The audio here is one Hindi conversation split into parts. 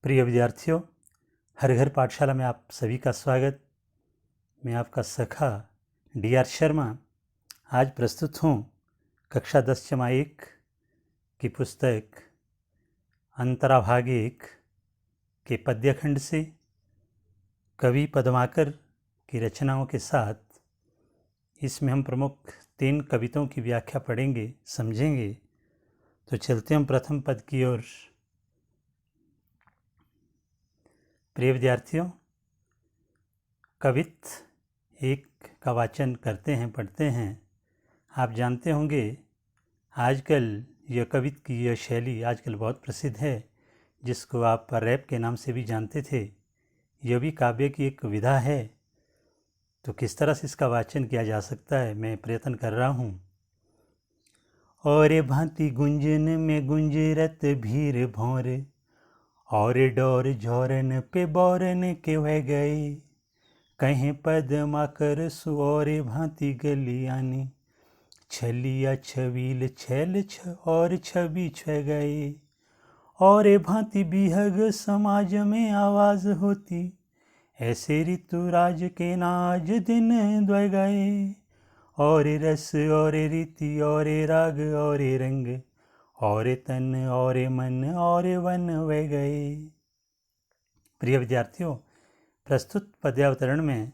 प्रिय विद्यार्थियों, हर घर पाठशाला में आप सभी का स्वागत। मैं आपका सखा डी.आर. शर्मा आज प्रस्तुत हूँ कक्षा 10/1 की पुस्तक अंतराभाग 1 के पद्यखंड से कवि पद्माकर की रचनाओं के साथ। इसमें हम प्रमुख 3 कविताओं की व्याख्या पढ़ेंगे, समझेंगे। तो चलते हम प्रथम पद की ओर। प्रिय विद्यार्थियों, कवित 1 का वाचन करते हैं, पढ़ते हैं। आप जानते होंगे आजकल यह कवित की यह शैली आजकल बहुत प्रसिद्ध है, जिसको आप रैप के नाम से भी जानते थे। यह भी काव्य की एक विधा है। तो किस तरह से इसका वाचन किया जा सकता है, मैं प्रयत्न कर रहा हूँ। और भांति गुंजन में गुंजरत भीर भौर, और डोर झोरन पे बोरन के वह गए। कहीं पदमा कर सुओर भांति गलियानी, छलिया छबील छैल और छवि छ गए। और भांति बिहग समाज में आवाज होती, ऐसे ऋतुराज के नाज दिन द्वय गए। और रस और रीति और राग और रंग, और तन और मन और वन वे गए। प्रिय विद्यार्थियों, प्रस्तुत पद्यावतरण में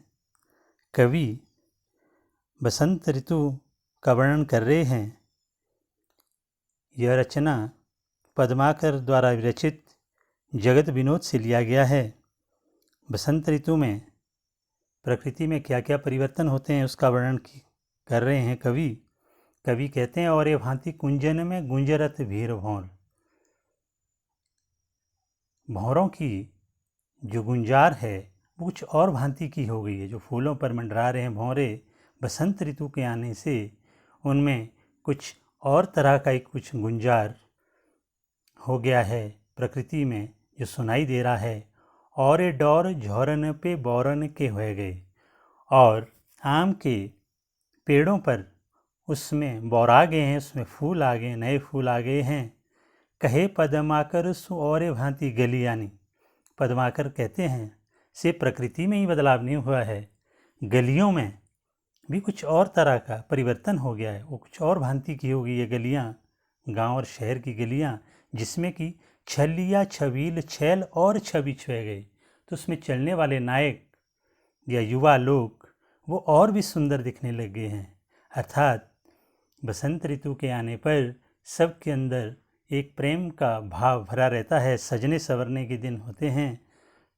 कवि बसंत ऋतु का वर्णन कर रहे हैं। यह रचना पद्माकर द्वारा विरचित जगत विनोद से लिया गया है। बसंत ऋतु में प्रकृति में क्या क्या परिवर्तन होते हैं उसका वर्णन कर रहे हैं कवि। कवि कहते हैं, और ये भांति कुंजन में गुंजरत भीर भौर। भौरों की जो गुंजार है वो कुछ और भांति की हो गई है। जो फूलों पर मंडरा रहे हैं भौरे, बसंत ऋतु के आने से उनमें कुछ और तरह का एक कुछ गुंजार हो गया है प्रकृति में, जो सुनाई दे रहा है। और डोर झोरन पे बोरन के हो गए। और आम के पेड़ों पर उसमें बौर आ गए हैं, उसमें फूल आ गए, नए फूल आ गए हैं। कहे पद्माकर सु और भांति गलियानी। पद्माकर कहते हैं से प्रकृति में ही बदलाव नहीं हुआ है, गलियों में भी कुछ और तरह का परिवर्तन हो गया है। वो कुछ और भांति की हो गई है गलियाँ, गांव और शहर की गलियाँ, जिसमें कि छलिया छबील छैल और छवि छुए गए। तो उसमें चलने वाले नायक या युवा लोग वो और भी सुंदर दिखने लग गए हैं। अर्थात बसंत ऋतु के आने पर सबके अंदर एक प्रेम का भाव भरा रहता है। सजने संवरने के दिन होते हैं,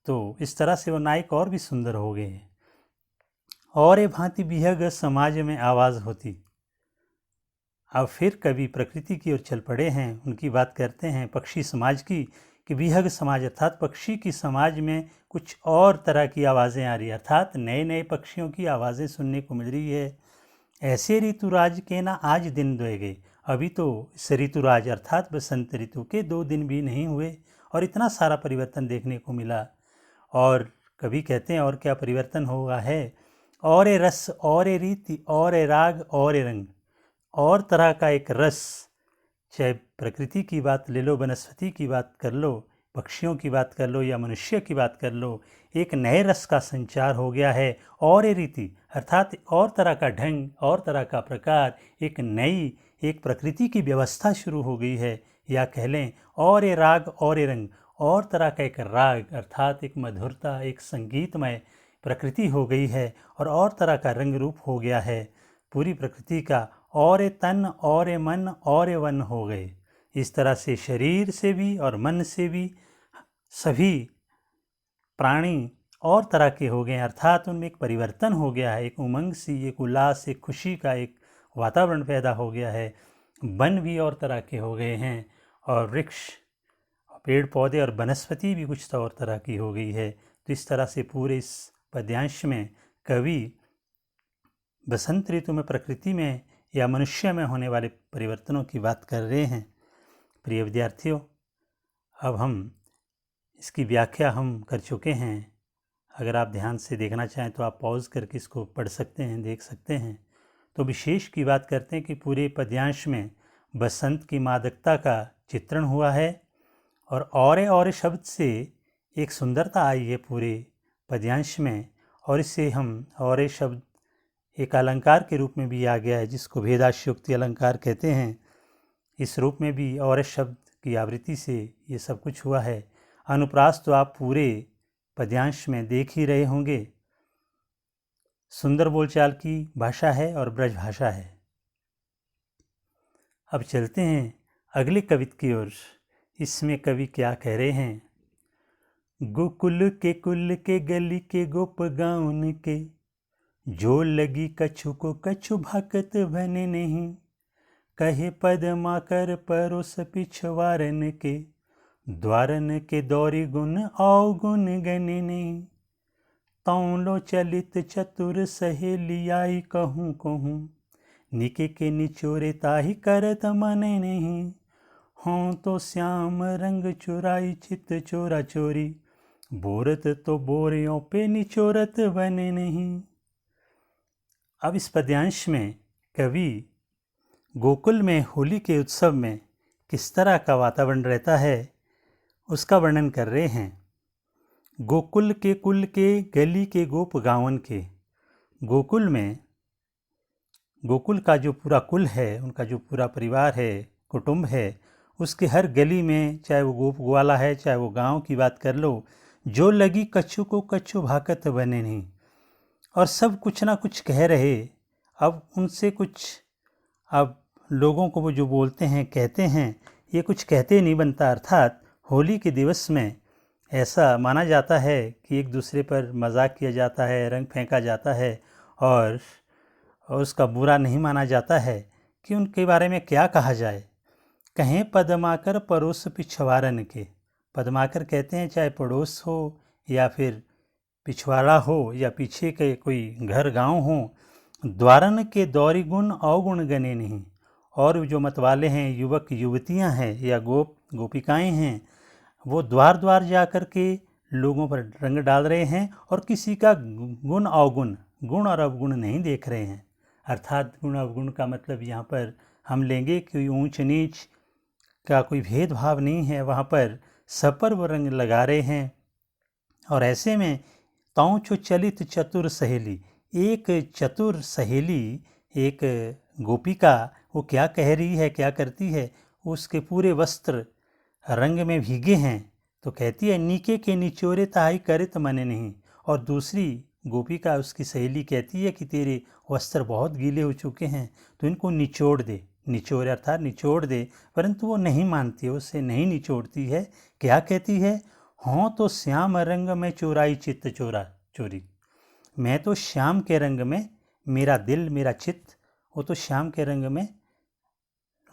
तो इस तरह से वो नायक और भी सुंदर हो गए हैं। और ये भांति बिहग समाज में आवाज़ होती। अब फिर कभी प्रकृति की ओर चल पड़े हैं, उनकी बात करते हैं पक्षी समाज की, कि बिहग समाज अर्थात पक्षी की समाज में कुछ और तरह की आवाज़ें आ रही है। अर्थात नए नए पक्षियों की आवाज़ें सुनने को मिल रही है। ऐसे ऋतुराज के ना आज दिन द्वय गए। अभी तो इस ऋतुराज अर्थात बसंत ऋतु के 2 दिन भी नहीं हुए और इतना सारा परिवर्तन देखने को मिला। और कभी कहते हैं और क्या परिवर्तन हुआ है। और रस और रीति और राग और रंग, और तरह का एक रस, चाहे प्रकृति की बात ले लो, वनस्पति की बात कर लो, पक्षियों की बात कर लो या मनुष्य की बात कर लो, एक नए रस का संचार हो गया है। और रीति अर्थात और तरह का ढंग, और तरह का प्रकार, एक नई एक प्रकृति की व्यवस्था शुरू हो गई है। या कह लें और ये राग और ये रंग, और तरह का एक राग अर्थात एक मधुरता, एक संगीतमय प्रकृति हो गई है। और तरह का रंग रूप हो गया है पूरी प्रकृति का। और ये तन और ये मन और ये वन हो गए। इस तरह से शरीर से भी और मन से भी सभी प्राणी और तरह के हो गए। अर्थात उनमें एक परिवर्तन हो गया है, एक उमंग सी, एक उल्लास, एक खुशी का एक वातावरण पैदा हो गया है। वन भी और तरह के हो गए हैं, और वृक्ष, पेड़ पौधे और वनस्पति भी कुछ और तरह की हो गई है। तो इस तरह से पूरे इस पद्यांश में कवि बसंत ऋतु में प्रकृति में या मनुष्य में होने वाले परिवर्तनों की बात कर रहे हैं। प्रिय विद्यार्थियों, अब हम इसकी व्याख्या हम कर चुके हैं। अगर आप ध्यान से देखना चाहें तो आप पॉज करके इसको पढ़ सकते हैं, देख सकते हैं। तो विशेष की बात करते हैं कि पूरे पद्यांश में बसंत की मादकता का चित्रण हुआ है। और शब्द से एक सुंदरता आई है पूरे पद्यांश में, और इससे हम और एक शब्द एक अलंकार के रूप में भी आ गया है जिसको भेदाश्योक्ति अलंकार कहते हैं। इस रूप में भी और शब्द की आवृत्ति से ये सब कुछ हुआ है। अनुप्रास तो आप पूरे पद्यांश में देख ही रहे होंगे, सुंदर बोलचाल की भाषा है और ब्रज भाषा है। अब चलते हैं अगले कविता की ओर। इसमें कवि क्या कह रहे हैं। गोकुल के कुल के गली के गोप गाउन के, जो लगी कछु को कछु भाकत बने नहीं। कहे पदमा कर परोस पिछवारन के, द्वारन के दौरी गुण अवगुण गने नहीं। तौलो चलित चतुर सहेली आई कहूँ कहूँ, निके के निचोरे ताही करत मने नहीं। हों तो श्याम रंग चुराई चित चोरा चोरी, बोरत तो बोरियों पे निचोरत बने नहीं। अब इस पद्यांश में कवि गोकुल में होली के उत्सव में किस तरह का वातावरण रहता है उसका वर्णन कर रहे हैं। गोकुल के कुल के गली के गोप गावन के, गोकुल में गोकुल का जो पूरा कुल है, उनका जो पूरा परिवार है, कुटुंब है, उसके हर गली में, चाहे वो गोप ग्वाला है चाहे वो गांव की बात कर लो, जो लगी कछु को कछु भाकत बने नहीं। और सब कुछ ना कुछ कह रहे। अब उनसे कुछ, अब लोगों को वो जो बोलते हैं कहते हैं, ये कुछ कहते नहीं बनता। अर्थात होली के दिवस में ऐसा माना जाता है कि एक दूसरे पर मजाक किया जाता है, रंग फेंका जाता है, और उसका बुरा नहीं माना जाता है कि उनके बारे में क्या कहा जाए। कहें पदमाकर पड़ोस पिछवारन के, पदमाकर कहते हैं चाहे पड़ोस हो या फिर पिछवाड़ा हो या पीछे के कोई घर गांव हो। द्वारन के दौरी गुण अवगुण गने नहीं। और जो मतवाले हैं, युवक युवतियां हैं या गोपिकाएं हैं, वो द्वार द्वार जा कर के लोगों पर रंग डाल रहे हैं और किसी का गुण अवगुण, गुण और अवगुण नहीं देख रहे हैं। अर्थात गुण अवगुण का मतलब यहाँ पर हम लेंगे कि ऊंच नीच का कोई भेदभाव नहीं है, वहाँ पर सब पर वो रंग लगा रहे हैं। और ऐसे में तौं छो चलित चतुर सहेली, एक चतुर सहेली, एक गोपिका, वो क्या कह रही है, क्या करती है। उसके पूरे वस्त्र रंग में भीगे हैं, तो कहती है नीके के निचोरे ताई करित मने नहीं। और दूसरी गोपिका, उसकी सहेली कहती है कि तेरे वस्त्र बहुत गीले हो चुके हैं, तो इनको निचोड़ दे। निचोड़ अर्थात निचोड़ दे, परंतु वो नहीं मानती है, उससे नहीं निचोड़ती है। क्या कहती है, हों तो श्याम रंग में चोराई चित्त चोरा चोरी। मैं तो श्याम के रंग में, मेरा दिल मेरा चित्त वो तो श्याम के रंग में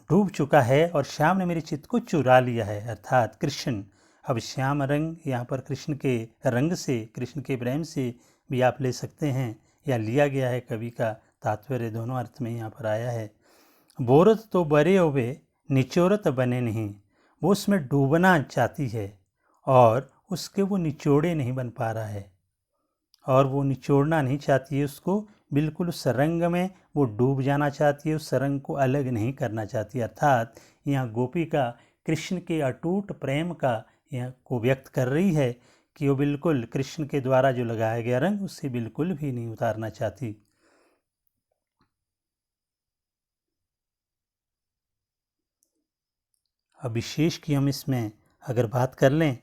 डूब चुका है और श्याम ने मेरे चित्त को चुरा लिया है, अर्थात कृष्ण। अब श्याम रंग यहाँ पर कृष्ण के रंग से, कृष्ण के प्रेम से भी आप ले सकते हैं, या लिया गया है, कवि का तात्पर्य दोनों अर्थ में यहाँ पर आया है। बोरत तो बरे ओबे निचोरत बने नहीं, वो उसमें डूबना चाहती है और उसके वो निचोड़े नहीं बन पा रहा है, और वो निचोड़ना नहीं चाहती है उसको, बिल्कुल उस रंग में वो डूब जाना चाहती है, उस रंग को अलग नहीं करना चाहती। अर्थात यहाँ गोपिका कृष्ण के अटूट प्रेम का यहाँ को व्यक्त कर रही है कि वो बिल्कुल कृष्ण के द्वारा जो लगाया गया रंग उससे बिल्कुल भी नहीं उतारना चाहती। अब विशेष की हम इसमें अगर बात कर लें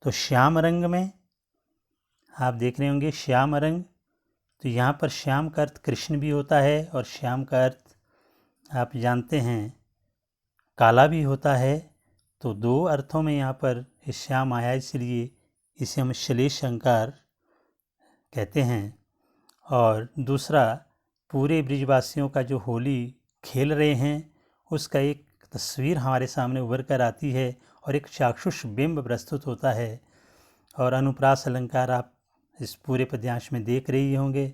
तो श्याम रंग में आप देख रहे होंगे श्याम रंग, तो यहाँ पर श्याम का अर्थ कृष्ण भी होता है और श्याम का अर्थ आप जानते हैं काला भी होता है। तो दो अर्थों में यहाँ पर श्याम आया, इसलिए इसे हम श्लेष अलंकार कहते हैं। और दूसरा, पूरे ब्रिजवासियों का जो होली खेल रहे हैं उसका एक तस्वीर हमारे सामने उभर कर आती है और एक चाक्षुष बिंब प्रस्तुत होता है। और अनुप्रास अलंकार आप इस पूरे पद्यांश में देख रही होंगे।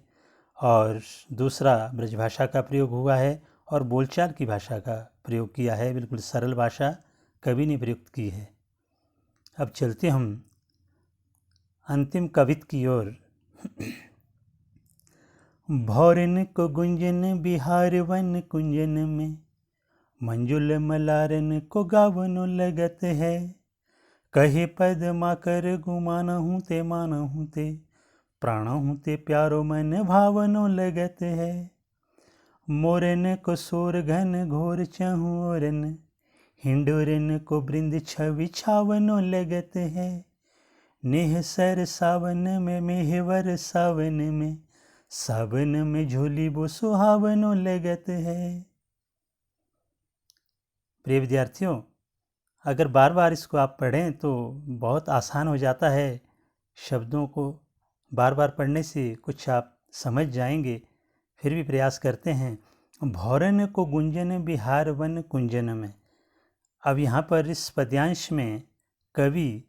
और दूसरा, ब्रजभाषा का प्रयोग हुआ है और बोलचाल की भाषा का प्रयोग किया है, बिल्कुल सरल भाषा कवि ने प्रयुक्त की है। अब चलते हम अंतिम कवित की ओर। भौरन को गुंजन बिहार वन कुंजन में, मंजुल मलारन को गावनो लगत है। कहे पद्माकर गुमानहु ते मानहु ते, प्राणहु ते प्यारो मन भावनो लगत है। मोरन को सोर घन घोर चहुरन, हिंडोरन को बृंद छवि छावनो लगत है। नेह सर सावन में मेहवर सावन में, सावन में झोली वो सुहावनो लगत है। प्रिय विद्यार्थियों, अगर बार बार इसको आप पढ़ें तो बहुत आसान हो जाता है। शब्दों को बार बार पढ़ने से कुछ आप समझ जाएंगे। फिर भी प्रयास करते हैं। भौरन को गुंजन बिहार वन कुंजन में। अब यहाँ पर इस पद्यांश में कवि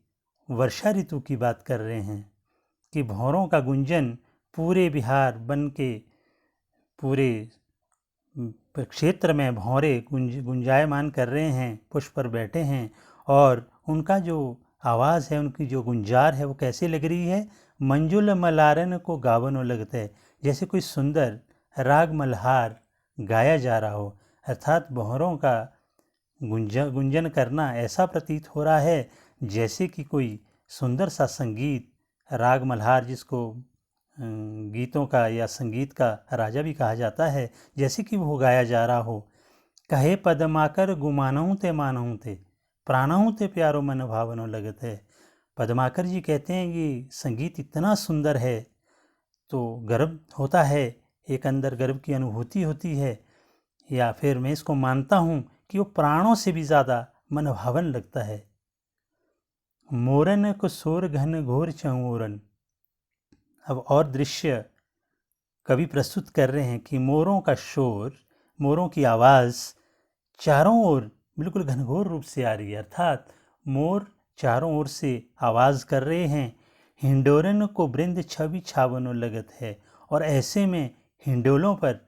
वर्षा ऋतु की बात कर रहे हैं कि भौरों का गुंजन पूरे बिहार वन के पूरे क्षेत्र में भौरे गुंजायमान कर रहे हैं, पुष्प पर बैठे हैं, और उनका जो आवाज़ है, उनकी जो गुंजार है वो कैसे लग रही है। मंजुल मलारन को गावनो लगता है, जैसे कोई सुंदर राग मल्हार गाया जा रहा हो। अर्थात भौरों का गुंजन करना ऐसा प्रतीत हो रहा है जैसे कि कोई सुंदर सा संगीत, राग मल्हार जिसको गीतों का या संगीत का राजा भी कहा जाता है, जैसे कि वो गाया जा रहा हो। कहे पद्माकर गुमानहु ते मानहु ते, प्राणहु ते प्यारो मन भावनो लगत है। पद्माकर जी कहते हैं कि संगीत इतना सुंदर है तो गर्व होता है, एक अंदर गर्व की अनुभूति होती है। या फिर मैं इसको मानता हूँ कि वो प्राणों से भी ज़्यादा मनभावन लगता है। मोरन को सोर घन घोर चहुरन। अब और दृश्य कवि प्रस्तुत कर रहे हैं कि मोरों का शोर, मोरों की आवाज़ चारों ओर बिल्कुल घनघोर रूप से आ रही है। अर्थात मोर चारों ओर से आवाज़ कर रहे हैं। हिंडोरन को बृंद छवि छावनो लगत है, और ऐसे में हिंडोलों पर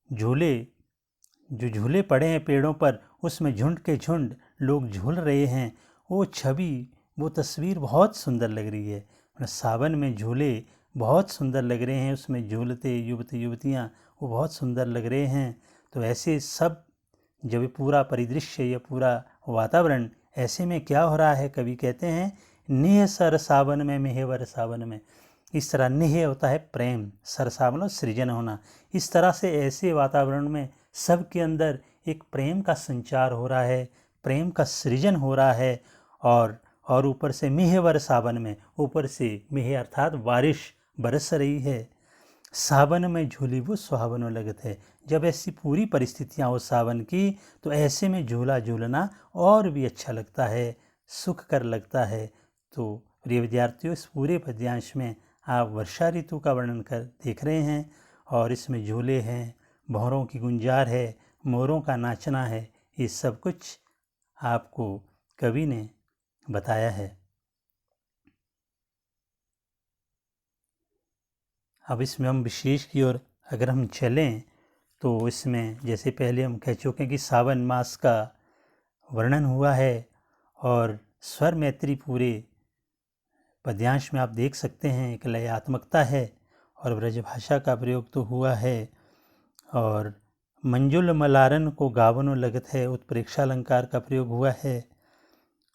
जो झूले पड़े हैं पेड़ों पर, उसमें झुंड के झुंड लोग झूल रहे हैं। वो छवि, वो तस्वीर बहुत सुंदर लग रही है। सावन में झूले बहुत सुंदर लग रहे हैं, उसमें झूलते युवती युवतियाँ वो बहुत सुंदर लग रहे हैं। तो ऐसे सब जब पूरा परिदृश्य, या पूरा वातावरण, ऐसे में क्या हो रहा है, कवि कहते हैं नेह सर सावन में मेहवर सावन में। इस तरह नेह होता है प्रेम, सर सावन सृजन होना। इस तरह से ऐसे वातावरण में सबके अंदर एक प्रेम का संचार हो रहा है, प्रेम का सृजन हो रहा है। और ऊपर से मेहवर सावन में, ऊपर से मेह अर्थात बारिश बरस रही है। सावन में झूली वो सुहावनो लगत है। जब ऐसी पूरी परिस्थितियाँ हो सावन की, तो ऐसे में झूला झूलना और भी अच्छा लगता है, सुखकर लगता है। तो प्रिय विद्यार्थियों, इस पूरे पद्यांश में आप वर्षा ऋतु का वर्णन कर देख रहे हैं, और इसमें झूले हैं, भौरों की गुंजार है, मोरों का नाचना है। ये सब कुछ आपको कवि ने बताया है। अब इसमें हम विशेष की ओर अगर हम चलें तो इसमें जैसे पहले हम कह चुके हैं कि सावन मास का वर्णन हुआ है, और स्वर मैत्री पूरे पद्यांश में आप देख सकते हैं एक लयात्मकता है, और ब्रजभाषा का प्रयोग तो हुआ है। और मंजुल मलारन को गावनो लगत है, उत्प्रेक्षा अलंकार का प्रयोग हुआ है,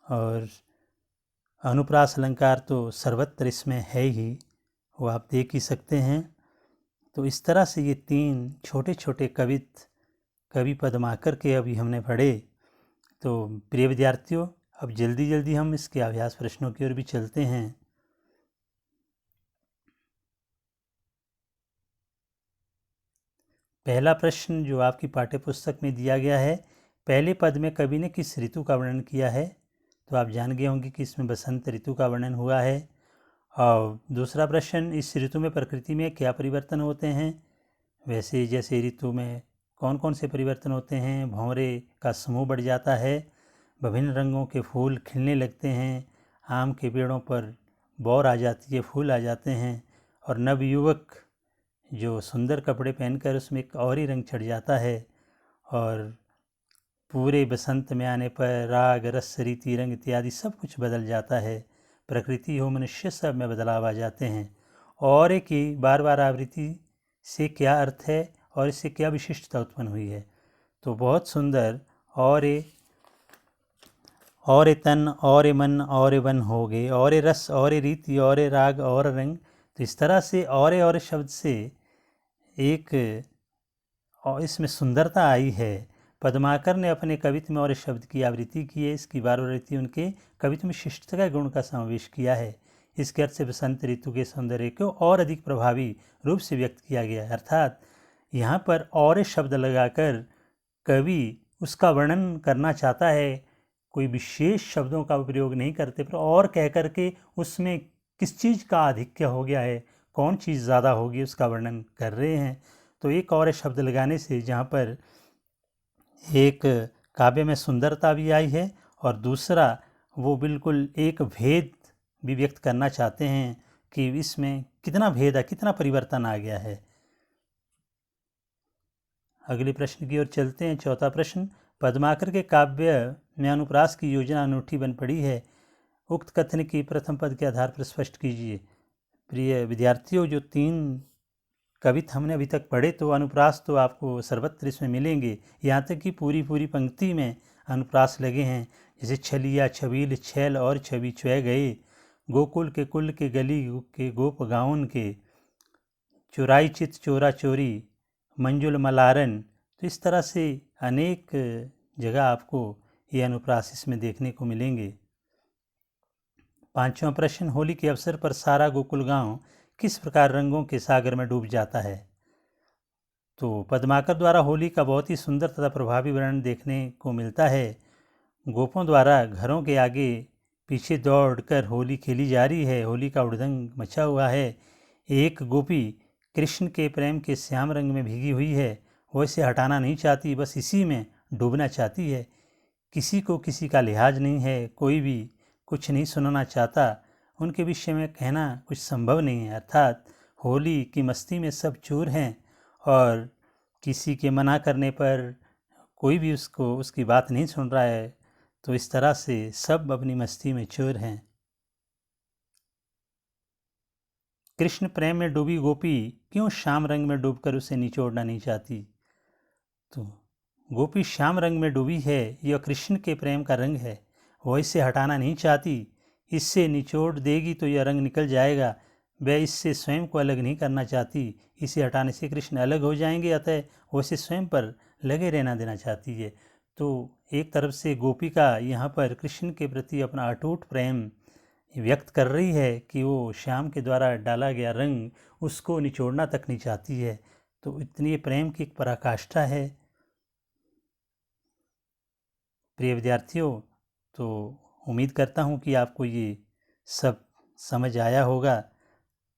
और अनुप्रास अलंकार तो सर्वत्र इसमें है ही, वो आप देख ही सकते हैं। तो इस तरह से ये 3 छोटे छोटे कवि पद्माकर के अभी हमने पढ़े। तो प्रिय विद्यार्थियों, अब जल्दी जल्दी हम इसके अभ्यास प्रश्नों की ओर भी चलते हैं। पहला प्रश्न जो आपकी पाठ्यपुस्तक में दिया गया है, पहले पद में कवि ने किस ऋतु का वर्णन किया है? तो आप जान गए होंगे कि इसमें बसंत ऋतु का वर्णन हुआ है। और दूसरा प्रश्न, इस ऋतु में प्रकृति में क्या परिवर्तन होते हैं? वैसे जैसे ऋतु में कौन कौन से परिवर्तन होते हैं? भंवरे का समूह बढ़ जाता है, विभिन्न रंगों के फूल खिलने लगते हैं, आम के पेड़ों पर बौर आ जाती है, फूल आ जाते हैं, और नवयुवक जो सुंदर कपड़े पहनकर उसमें एक और ही रंग चढ़ जाता है, और पूरे बसंत में आने पर राग रस रीति रंग इत्यादि सब कुछ बदल जाता है। प्रकृति हो मनुष्य सब में बदलाव आ जाते हैं। और एक ही बार बार आवृत्ति से क्या अर्थ है और इससे क्या विशिष्टता उत्पन्न हुई है? तो बहुत सुंदर। और तन और मन और वन हो गए, और रस और रीति और राग और रंग। तो इस तरह से और शब्द से एक और इसमें सुंदरता आई है। पद्माकर ने अपने कवित्व में और शब्द की आवृत्ति की है। इसकी बारवृत्ति उनके कवित्व में शिष्टता का गुण का समावेश किया है। इसके अर्थ से बसंत ऋतु के सौंदर्य को और अधिक प्रभावी रूप से व्यक्त किया गया है। अर्थात यहाँ पर और शब्द लगाकर कवि उसका वर्णन करना चाहता है, कोई विशेष शब्दों का प्रयोग नहीं करते, पर और कह करके उसमें किस चीज़ का आधिक्य हो गया है, कौन चीज़ ज़्यादा होगी, उसका वर्णन कर रहे हैं। तो एक और शब्द लगाने से जहाँ पर एक काव्य में सुंदरता भी आई है और दूसरा वो बिल्कुल एक भेद भी व्यक्त करना चाहते हैं कि इसमें कितना भेद है, कितना परिवर्तन आ गया है। अगले प्रश्न की ओर चलते हैं। चौथा प्रश्न, पद्माकर के काव्य में अनुप्रास की योजना अनूठी बन पड़ी है, उक्त कथन की प्रथम पद के आधार पर स्पष्ट कीजिए। प्रिय विद्यार्थियों, जो 3 कवित हमने अभी तक पढ़े तो अनुप्रास तो आपको सर्वत्र इसमें मिलेंगे। यहाँ तक कि पूरी पंक्ति में अनुप्रास लगे हैं, जैसे छलिया छबील छैल और छवि छुए गए, गोकुल के कुल के गली के गोप गाउन के, चुराई चित चोरा चोरी, मंजुल मलारन। तो इस तरह से अनेक जगह आपको ये अनुप्रास इसमें देखने को मिलेंगे। 5वां प्रश्न, होली के अवसर पर सारा गोकुल गांव किस प्रकार रंगों के सागर में डूब जाता है। तो पद्माकर द्वारा होली का बहुत ही सुंदर तथा प्रभावी वर्णन देखने को मिलता है। गोपों द्वारा घरों के आगे पीछे दौड़कर होली खेली जा रही है, होली का उड़दंग मचा हुआ है। एक गोपी कृष्ण के प्रेम के श्याम रंग में भीगी हुई है, वो इसे हटाना नहीं चाहती, बस इसी में डूबना चाहती है। किसी को किसी का लिहाज नहीं है, कोई भी कुछ नहीं सुनना चाहता, उनके विषय में कहना कुछ संभव नहीं है। अर्थात होली की मस्ती में सब चूर हैं और किसी के मना करने पर कोई भी उसकी बात नहीं सुन रहा है। तो इस तरह से सब अपनी मस्ती में चूर हैं। कृष्ण प्रेम में डूबी गोपी क्यों श्याम रंग में डूबकर उसे निचोड़ना नहीं चाहती। तो गोपी श्याम रंग में डूबी है, यह कृष्ण के प्रेम का रंग है, वह इसे हटाना नहीं चाहती। इससे निचोड़ देगी तो यह रंग निकल जाएगा। वह इससे स्वयं को अलग नहीं करना चाहती, इसे हटाने से कृष्ण अलग हो जाएंगे, अतः वह इसे स्वयं पर लगे रहना देना चाहती है। तो एक तरफ से गोपिका यहाँ पर कृष्ण के प्रति अपना अटूट प्रेम व्यक्त कर रही है कि वो श्याम के द्वारा डाला गया रंग उसको निचोड़ना तक नहीं चाहती है। तो इतनी प्रेम की एक पराकाष्ठा है। प्रिय विद्यार्थियों, तो उम्मीद करता हूँ कि आपको ये सब समझ आया होगा।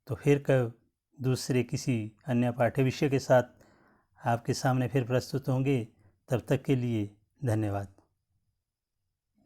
तो फिर कब दूसरे किसी अन्य पाठ्य विषय के साथ आपके सामने फिर प्रस्तुत होंगे। तब तक के लिए धन्यवाद।